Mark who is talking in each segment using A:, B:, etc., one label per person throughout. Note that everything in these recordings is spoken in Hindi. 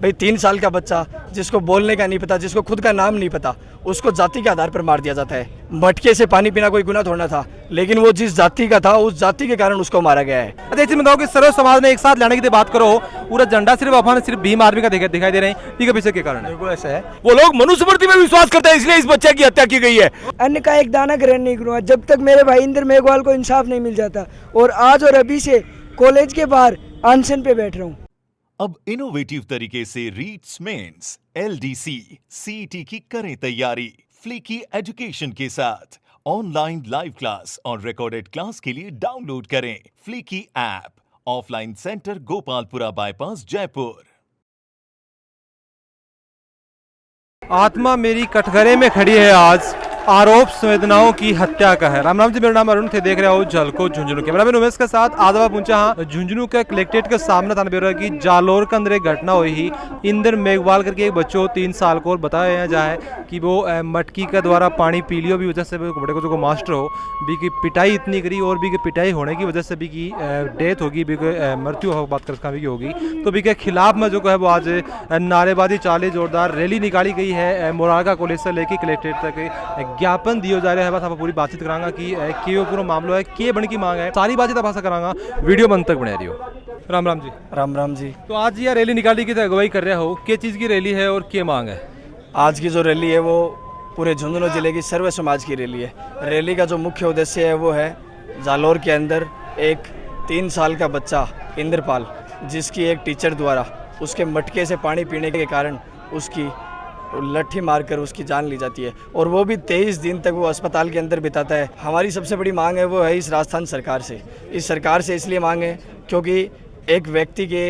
A: भाई 3 साल का बच्चा जिसको बोलने का नहीं पता, जिसको खुद का नाम नहीं पता, उसको जाति के आधार पर मार दिया जाता है। मटके से पानी पीना कोई गुनाह थोड़ा था, लेकिन वो जिस जाति का था उस जाति के कारण उसको मारा गया है।
B: अच्छा, इसी में बताओ कि सर्व समाज में एक साथ लाने की बात करो, पूरा झंडा सिर्फ अफवाह सिर्फ भीम आर्मी का दिखाई दे रहे हैं, ठीक है, पीछे के कारण
C: बिल्कुल ऐसा है।
D: वो लोग मनुस्मृति में विश्वास करते हैं, इसलिए इस बच्चे की हत्या की गई है।
E: अन्य का एक दाना ग्रहण नहीं करूँगा जब तक मेरे भाई इंद्र मेघवाल को इंसाफ नहीं मिल जाता। और आज और अभी से कॉलेज के बाहर अनशन पे बैठ रहा हूँ।
F: अब इनोवेटिव तरीके से रीट्स मेंस LDC CET की करें तैयारी फ्लीकी एजुकेशन के साथ। ऑनलाइन लाइव क्लास और रिकॉर्डेड क्लास के लिए डाउनलोड करें फ्लीकी app. Offline centre Gopalpura bypass Jaipur.
B: आत्मा मेरी कटघरे में खड़ी है आज, आरोप संवेदनाओं की हत्या का है। राम राम जी, मेरा नाम अरुण थे, देख रहे हो झलको झुंझुनू। कैमरा मैन उमेश के साथ आदवा पहुंचा हाँ झुंझुनू के कलेक्ट्रेट के सामने थाना ब्यूरो की जालोर के अंदर एक घटना हुई ही। इंद्र मेघवाल करके एक बच्चों 3 साल को, और बताया जाए कि वो मटकी के द्वारा पानी पी लियो भी वजह से बड़े को मास्टर हो भी की पिटाई इतनी करी, और भी की पिटाई होने की वजह से भी की डेथ होगी, भी मृत्यु हो बात कर भी होगी। तो भी के खिलाफ में जो है वो आज नारेबाजी चाले जोरदार रैली निकाली गई है मोरारका कॉलेज से लेके कलेक्ट्रेट तक। ज्ञापन दियो जा रहा है, बस आप पूरी बातचीत करांगा कि वो पूरा मामला है, के बन की मांग है, सारी बातचीत आप करांगा। वीडियो बंद तक बने रहियो। राम राम जी।
A: राम राम जी।
B: तो आज ये रैली निकाली की अगुवाई कर रहे हो, क्या चीज़ की रैली है और क्या मांग है?
A: आज की जो रैली है वो पूरे झुंझुनू जिले की सर्व समाज की रैली है। रैली का जो मुख्य उद्देश्य है वो है जालोर के अंदर एक 3 साल का बच्चा इंद्रपाल, जिसकी एक टीचर द्वारा उसके मटके से पानी पीने के कारण उसकी लट्ठी मारकर उसकी जान ली जाती है, और वो भी 23 दिन तक वो अस्पताल के अंदर बिताता है। हमारी सबसे बड़ी मांग है वो है इस राजस्थान सरकार से। इस सरकार से इसलिए मांग है क्योंकि एक व्यक्ति के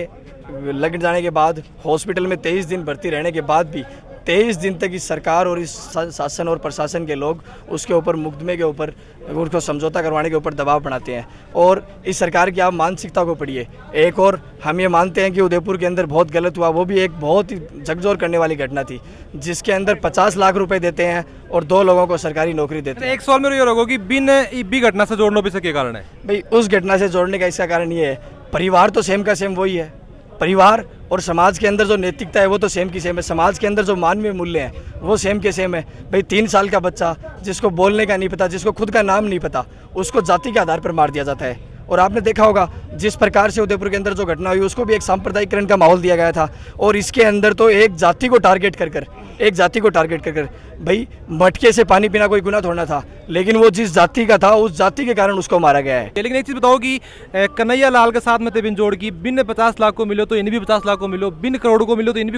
A: लग जाने के बाद हॉस्पिटल में 23 दिन भर्ती रहने के बाद भी 23 दिन तक इस सरकार और इस शासन और प्रशासन के लोग उसके ऊपर मुकदमे के ऊपर उसको समझौता करवाने के ऊपर दबाव बनाते हैं। और इस सरकार की आप मानसिकता को पढ़िए। एक और हम ये मानते हैं कि उदयपुर के अंदर बहुत गलत हुआ, वो भी एक बहुत ही झकझोर करने वाली घटना थी, जिसके अंदर 50 लाख रुपए देते हैं और 2 लोगों को सरकारी नौकरी देते हैं।
B: एक सवाल मेरे ये होगा कि बिन घटना से जोड़ने से क्या कारण है?
A: भाई उस घटना से जोड़ने का इसका कारण ये है, परिवार तो सेम का सेम वही है। परिवार और समाज के अंदर जो नैतिकता है वो तो सेम की सेम है। समाज के अंदर जो मानवीय मूल्य हैं वो सेम के सेम है। भाई 3 साल का बच्चा जिसको बोलने का नहीं पता, जिसको खुद का नाम नहीं पता, उसको जाति के आधार पर मार दिया जाता है। और आपने देखा होगा जिस प्रकार से उदयपुर के अंदर जो घटना हुई उसको भी एक सांप्रदायिकरण का माहौल दिया गया था, और इसके अंदर तो एक जाति को टारगेट कर भाई मटके से पानी पीना कोई गुनाह थोड़ा था, लेकिन वो जिस जाति का था उस जाति के कारण उसको मारा गया है।
B: लेकिन एक चीज़ बताओ कि कन्हैया लाल के साथ में बिन जोड़ की बिन 50 लाख को मिलो तो इन भी 50 लाख को मिलो, बिन करोड़ को मिलो तो इन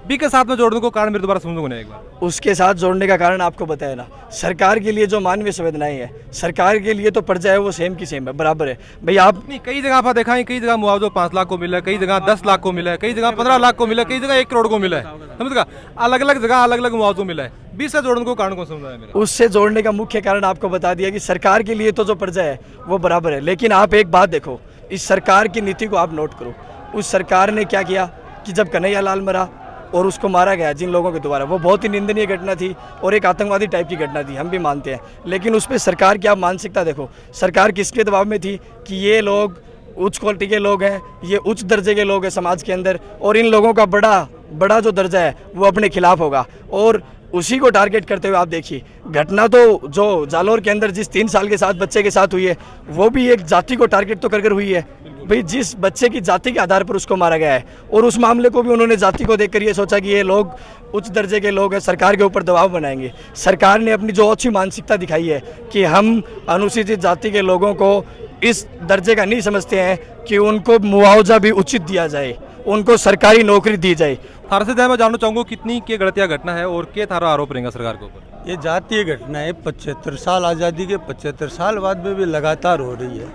B: भी के साथ में जोड़ने को कारण मेरे दोबारा समझो एक बार।
A: उसके साथ जोड़ने का कारण आपको बताया ना, सरकार के लिए जो मानवीय संवेदनाएं है, सरकार के लिए तो प्रजा है वो सेम की सेम है, बराबर है। भाई आप
B: नहीं, कई जगह आप देखा है, कई जगह मुआवजा 5 लाख को मिला है, कई जगह 10 लाख को मिला है, कई जगह 15 लाख को मिला है, कई जगह 1 करोड़ को मिला है, समझ, अलग अलग जगह अलग अलग मुआवजा मिला है। 20 से जोड़ने को कारण कौन समझा है मेरा?
A: उससे जोड़ने का मुख्य कारण आपको बता दिया कि सरकार के लिए तो जो प्रजा है वो बराबर है। लेकिन आप एक बात देखो, इस सरकार की नीति को आप नोट करो। उस सरकार ने क्या किया कि जब कन्हैया लाल मरा और उसको मारा गया जिन लोगों के द्वारा, वो बहुत ही निंदनीय घटना थी और एक आतंकवादी टाइप की घटना थी, हम भी मानते हैं। लेकिन उस पर सरकार की आप मानसिकता देखो, सरकार किसके दबाव में थी कि ये लोग उच्च क्वालिटी के लोग हैं, ये उच्च दर्जे के लोग हैं समाज के अंदर, और इन लोगों का बड़ा जो दर्जा है वो अपने खिलाफ होगा। और उसी को टारगेट करते हुए आप देखिए घटना तो जो जालोर के अंदर जिस 3 साल के साथ बच्चे के साथ हुई है वो भी एक जाति को टारगेट तो कर हुई है। भाई जिस बच्चे की जाति के आधार पर उसको मारा गया है, और उस मामले को भी उन्होंने जाति को देखकर ये सोचा कि ये लोग उच्च दर्जे के लोग हैं, सरकार के ऊपर दबाव बनाएंगे। सरकार ने अपनी जो अच्छी मानसिकता दिखाई है कि हम अनुसूचित जाति के लोगों को इस दर्जे का नहीं समझते हैं कि उनको मुआवजा भी उचित दिया जाए, उनको सरकारी नौकरी दी जाए।
B: थारा से मैं जानना चाहूँगा कितनी के गलतियाँ घटना है और क्या थारा आरोप रहेगा सरकार के ऊपर?
C: ये जातीय घटना है, 75 साल आज़ादी के 75 साल बाद में भी लगातार हो रही है।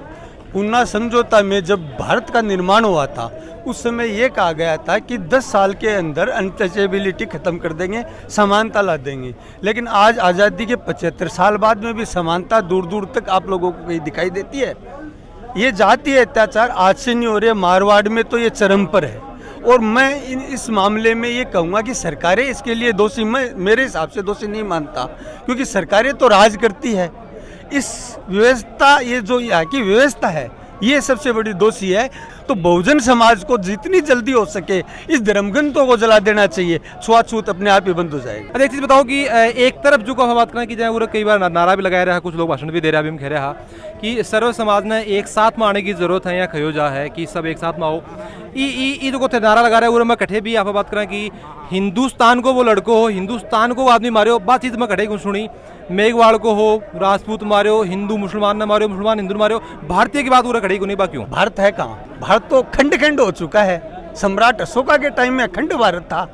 C: पूना समझौता में जब भारत का निर्माण हुआ था उस समय ये कहा गया था कि 10 साल के अंदर अनटचेबिलिटी खत्म कर देंगे, समानता ला देंगे। लेकिन आज आज़ादी के 75 साल बाद में भी समानता दूर दूर तक आप लोगों को कहीं दिखाई देती है। ये जातीय अत्याचार आज से नहीं हो रहे, मारवाड़ में तो ये चरम पर है। और मैं इस मामले में ये कहूँगा कि सरकारें इसके लिए दोषी, मैं मेरे हिसाब से दोषी नहीं मानता, क्योंकि सरकारें तो राज करती है। इस व्यवस्था, ये जो यहाँ की व्यवस्था है ये सबसे बड़ी दोषी है। तो बहुजन समाज को जितनी जल्दी हो सके इस धर्मग्रंथों को जला देना चाहिए, छुआछूत अपने आप ही बंद हो जाएगी।
B: अच्छा एक चीज बताओ कि एक तरफ जो हम बात करें कि जहाँ कई बार नारा भी लगाया रहा, कुछ लोग भाषण भी दे रहे हैं, अभी हम कह रहे हैं कि सर्व समाज ने एक साथ में आने की जरूरत है या खयो जा है कि सब एक साथ में आओ। ई जो को नारा लगा रहे हैं मैं कठे भी आप बात करें कि हिंदुस्तान को वो लड़को हो, हिंदुस्तान को वो आदमी मारो, बातचीत में कठे को सुनी, मेघवाड़ को हो राजपूत मारो, हिंदू मुसलमान ने मारो, मुसलमान हिंदू मारो, भारतीय की बात पूरा खड़ी को नहीं बाकी क्यों?
C: भारत है कहाँ? भारत तो खंड खंड हो चुका है। सम्राट अशोका के टाइम में खंड भारत था,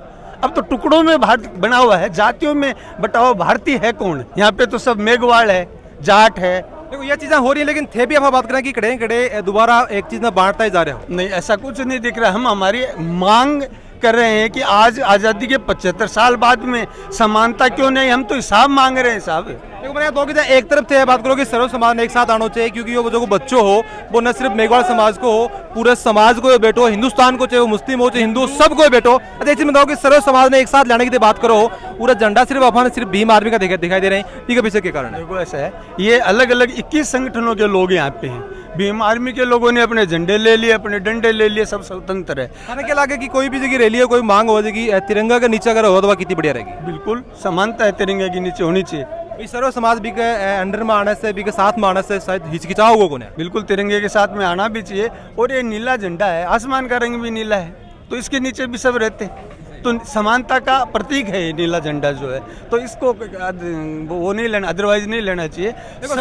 C: अब तो टुकड़ों में भारत बना हुआ है, जातियों में बटा हुआ। भारतीय है कौन? यहाँ पे तो सब मेघवाड़ है, जाट है।
B: देखो ये चीजें हो रही है, लेकिन थे भी आप बात करें कि कड़े कड़े दोबारा एक चीज में बांटता ही जा रहे हो।
C: नहीं, ऐसा कुछ नहीं दिख रहा। हम हमारी मांग कर रहे हैं कि आज आज़ादी के 75 साल बाद में समानता क्यों नहीं? हम तो हिसाब मांग रहे हैं साहब।
B: देखो मैंने दो कि एक तरफ से बात करो कि सर्व समाज ने एक साथ आना चाहिए, क्योंकि वो जो बच्चों हो वो न सिर्फ मेघवाड़ समाज को हो, पूरे समाज को बैठो, हिंदुस्तान को चाहे वो मुस्लिम हो चाहे हिंदू, सबको बैठो। अच्छा एक चीज बताओ कि सर्व समाज ने एक साथ लाने की बात करो, पूरा झंडा सिर्फ अपन सिर्फ भीम आर्मी का दिखाई दे रहे हैं, ठीक है पीछे के कारण है?
C: देखो ऐसा है, ये अलग अलग 21 संगठनों के लोग यहाँ पे हैं। भीम आर्मी के लोगों ने अपने झंडे ले लिए, अपने डंडे ले लिए, सब स्वतंत्र है।
B: खाने के लागे कि कोई भी जगह रैली है, कोई मांग हो जाएगी तिरंगा के नीचे अगर हो तो कितनी बढ़िया रहेगी।
C: बिल्कुल समानता है, तिरंगे के नीचे होनी चाहिए।
B: इस सर्व समाज भी के अंडर में आने से भी के साथ में आने से शायद हिचकिचाओ होगा कोने।
C: बिल्कुल तिरंगे के साथ में आना भी चाहिए। और ये नीला झंडा है, आसमान का रंग भी नीला है, तो इसके नीचे भी सब रहते हैं, तो समानता का प्रतीक है ये नीला झंडा जो है। तो इसको वो नहीं लेना, अदरवाइज नहीं लेना चाहिए।
B: देखो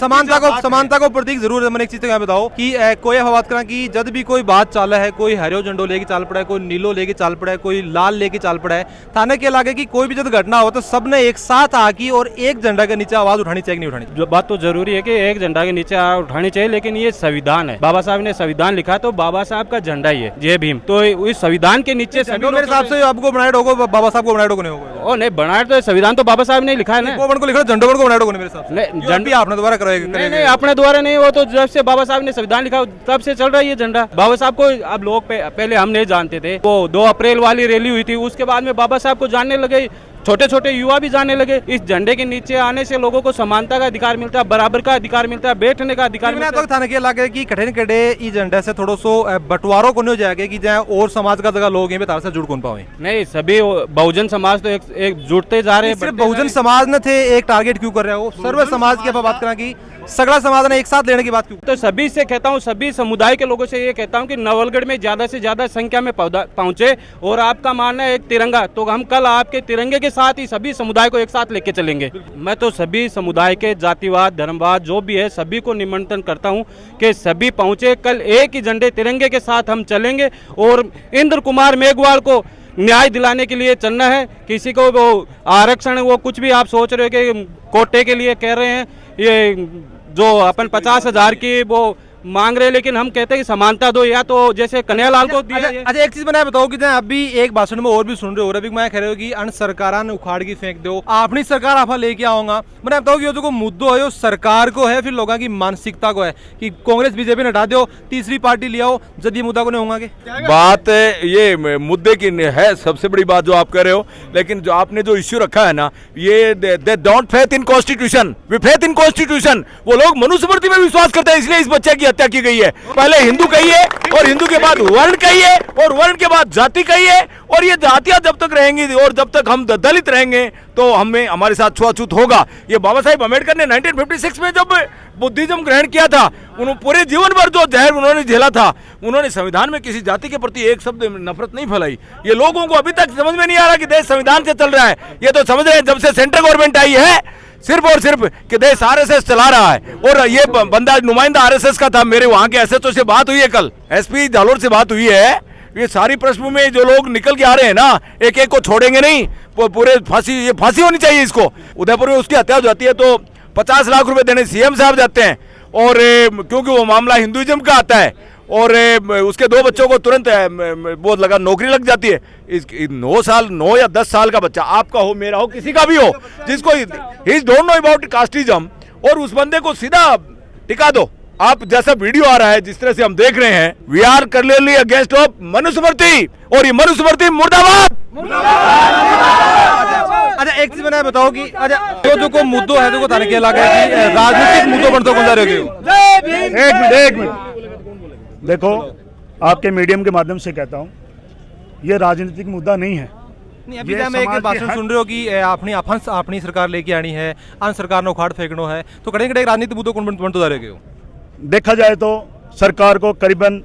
B: समानता को प्रतीक जरूर है। मैंने एक चीज तो बताओ कि कोई बात करा कि जब भी कोई बात चाल है, कोई हरियो झंडो लेके चाल पड़ा है, कोई नीलो लेके चाल पड़ा है, कोई लाल लेके चाल पड़ा है, थाने के लागे की कोई भी जब घटना हो तो सबने एक साथ आकी और एक झंडा के नीचे आवाज उठानी चाहिए, नहीं उठानी?
G: बात तो जरूरी है कि एक झंडा के नीचे उठानी चाहिए, लेकिन ये संविधान है, बाबा साहब ने संविधान लिखा, तो बाबा साहब का झंडा ही है जय भीम। तो इस संविधान के नीचे
B: मेरे हिसाब से आपको बनाया होगा, बाबा साहब को बनाया होगा नहीं होगा?
G: ओ नहीं, बनाया तो संविधान तो बाबा साहब ने लिखा है ना।
B: वो को लिखा, झंडो को बनाया होगा मेरे हिसाब से। झंडी आपने दोबारा कराएगा?
G: नहीं, अपने द्वारा नहीं, वो तो जब से बाबा साहब ने संविधान लिखा तब से चल रहा है ये झंडा। बाबा साहब को अब लोग पहले हम नहीं जानते थे, वो 2 अप्रैल वाली रैली हुई थी, उसके बाद में बाबा साहब को जानने लगे, छोटे छोटे युवा भी जानने लगे। इस झंडे के नीचे आने से लोगों को समानता का अधिकार मिलता है, बराबर का अधिकार मिलता है, बैठने का अधिकार मिलता है।
B: थाने के लागे की कठे कटे इस झंडे से थोड़ा सो बंटवारों को नहीं हो जाएगा कि जहाँ और समाज का जगह लोग हैं तार से जुड़ कौन पाए?
G: नहीं, सभी बहुजन समाज तो एक जुड़ते जा रहे हैं।
B: सिर्फ बहुजन समाज ने थे एक टारगेट क्यों कर रहे हो? सर्व समाज की बात करें कि सगड़ा समाज ने एक साथ लेने की बात क्यों?
G: तो सभी से कहता हूँ, सभी समुदाय के लोगों से ये कहता हूँ कि नवलगढ़ में ज्यादा से ज्यादा संख्या में पहुंचे, और आपका मानना है एक तिरंगा, तो हम कल आपके तिरंगे के साथ ही सभी समुदाय को एक साथ लेके चलेंगे। मैं तो सभी समुदाय के जातिवाद धर्मवाद जो भी है सभी को निमंत्रण करता हूँ कि सभी पहुंचे, कल एक ही झंडे तिरंगे के साथ हम चलेंगे, और इंद्र कुमार मेघवाल को न्याय दिलाने के लिए चलना है। किसी को वो आरक्षण वो कुछ भी आप सोच रहे हो कि कोटे के लिए कह रहे हैं, ये जो अपन 50,000 की वो मांग रहे हैं, लेकिन हम कहते हैं कि समानता दो, या तो जैसे कन्हैयालाल को दिया।
B: अच्छा एक चीज मैंने बताओ कि अभी एक भाषण में और भी सुन रहे हो रहे, मैं कह रहे हो कि अन सरकार ने उखाड़ की फेंक दो, अपनी सरकार आप लेके आओगा। मैंने बताओ कि ये जो मुद्दो है वो सरकार को है, फिर लोगों की मानसिकता को है कि कांग्रेस बीजेपी ने हटा दो, तीसरी पार्टी ले आओ, जब ये मुद्दा को नहीं होगा।
D: बात ये मुद्दे की है, सबसे बड़ी बात जो आप कर रहे हो, लेकिन जो आपने जो इश्यू रखा है ना, ये they don't faith in constitution, we faith in constitution. वो लोग मनुस्मृति में विश्वास करते हैं, इसलिए इस बच्चे की हत्या की गई है। पहले हिंदू कहिए, और हिंदू के बाद वर्ण कहिए, और वर्ण के बाद जाति कहिए, और ये जातियां जब तक रहेंगी और जब तक हम दलित रहेंगे तो हमें हमारे साथ छुआछूत होगा। ये बाबा साहेब अम्बेडकर ने 1956 में जब बुद्धिज्म ग्रहण किया था, उन्होंने पूरे जीवन भर जो जहर उन्होंने झेला था, उन्होंने संविधान में किसी जाति के प्रति एक शब्द नफरत नहीं फैलाई। ये लोगों को अभी तक समझ में नहीं आ रहा कि देश संविधान से चल रहा है। ये तो समझ रहे हैं जब से सेंट्रल गवर्नमेंट आई है सिर्फ और सिर्फ कि देश आरएसएस चला रहा है, और ये बंदा नुमाइंदा आरएसएस का था। मेरे वहां के एसएचओ से बात हुई है, कल एसपी जालोर से बात हुई है। ये सारी पृष्ठभूमि में जो लोग निकल के आ रहे हैं ना, एक एक को छोड़ेंगे नहीं, वो पूरे ये फांसी होनी चाहिए इसको। उदयपुर में उसकी हत्या हो जाती है तो 50 लाख रुपए देने सीएम साहब जाते हैं, और क्योंकि वो मामला हिंदुइज्म का आता है, और उसके 2 बच्चों को तुरंत वो लगा नौकरी लग जाती है। 9 या 10 साल का बच्चा, आपका हो मेरा हो किसी का भी हो, जिसको ही डोंट नो अबाउट कास्टिज्म, और उस बंदे को सीधा टिका दो। आप जैसा वीडियो आ रहा है, जिस तरह से हम देख रहे हैं, we are clearly against of Manusmriti, और ये मनुस्मृति मुर्दाबाद।
B: अच्छा एक चीज मैंने बताओ कि अच्छा जो को मुद्दों है जो थाने के इलाके राजनीतिक मुद्दों पर तो कौन जा रहे हो?
H: एक मिनट देखो, आपके मीडियम के माध्यम से कहता हूँ, ये राजनीतिक मुद्दा नहीं है।
B: नहीं अभी
H: ये
B: तो मैं एक
H: समाज
B: भाषण
H: के
B: सुन रहे हो कि अपनी सरकार लेके आनी है, अन्य सरकार ने उखाड़ फेंकनो है, तो कड़े कड़े राजनीतिक मुद्दों को बन तो हो।
H: देखा जाए तो सरकार को करीबन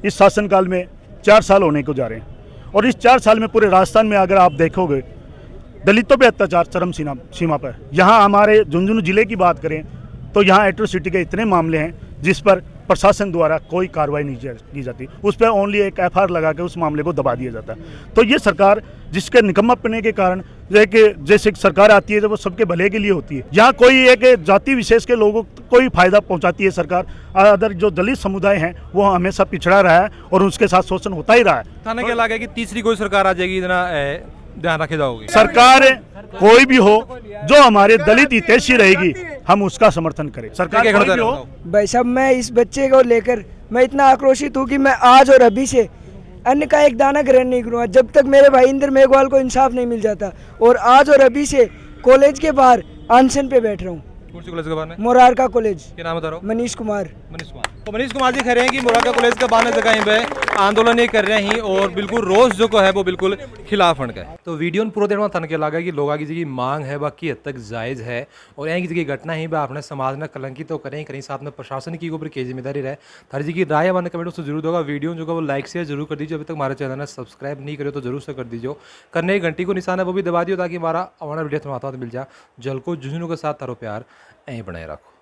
H: इस शासनकाल में 4 साल होने को जा रहे हैं, और इस 4 साल में पूरे राजस्थान में अगर आप देखोगे दलितों पे अत्याचार चरम सीमा पर। यहाँ हमारे झुंझुनू जिले की बात करें तो यहाँ एट्रोसिटी के इतने मामले हैं जिस पर प्रशासन द्वारा कोई कार्रवाई नहीं की जाती, उस पर ओनली एक FIR लगा के उस मामले को दबा दिया जाता है। तो ये सरकार जिसके निकम्मापने के कारण जैसे सरकार आती है जब वो सबके भले के लिए होती है, यहाँ कोई एक जाति विशेष के लोगों को कोई फायदा पहुँचाती है सरकार। अदर जो दलित समुदाय हैं वो हमेशा पिछड़ा रहा है और उसके साथ शोषण होता ही रहा है।
B: थाने क्या लगा कि तीसरी कोई सरकार आ जाएगी, इतना ध्यान रखे जाओगे?
H: सरकार कोई भी हो जो हमारे दलित हितैषी रहेगी हम उसका समर्थन करें। सरकार कोई भी हो।
E: भाई साहब, मैं इस बच्चे को लेकर मैं इतना आक्रोशित हूँ कि मैं आज और अभी से अन्न का एक दाना ग्रहण नहीं करूँगा जब तक मेरे भाई इंद्र मेघवाल को इंसाफ नहीं मिल जाता। और आज और अभी से कॉलेज के बाहर अनशन पे बैठ रहा हूँ।
B: कौन सी कॉलेज के बारे में?
E: मोरारका कॉलेज।
B: क्या नाम बता रहा हूँ?
E: मनीष कुमार।
B: तो मनीष कुमार जी कह रहे हैं कि मोरारका कॉलेज का बाने जगह पे आंदोलन ये कर रहे हैं और बिल्कुल रोज जो है वो बिल्कुल खिलाफ का है। तो वीडियो पूरा देर में तन के लगा कि लोगों की मांग है बाकी हद तक जायज़ है और यहाँ की घटना ही अपने समाज ने कलंकित तो करें करें, साथ में प्रशासन की ऊपर की जिम्मेदारी रहे। थारी जी की राय हमारे कमेंट उससे जरूर होगा। वीडियो जो वो लाइक शेयर जरूर कर दीजिए। अभी तक हमारे चैनल ने सब्सक्राइब नहीं करे तो जरूर से कर दीजिए। करने की घंटी को निशान है वो भी दबा दियो ताकि हमारा वीडियो तुम्हारा मिल जाए। जल को झुंझुनू के साथ तारो प्यार ऐ बनाए रखो।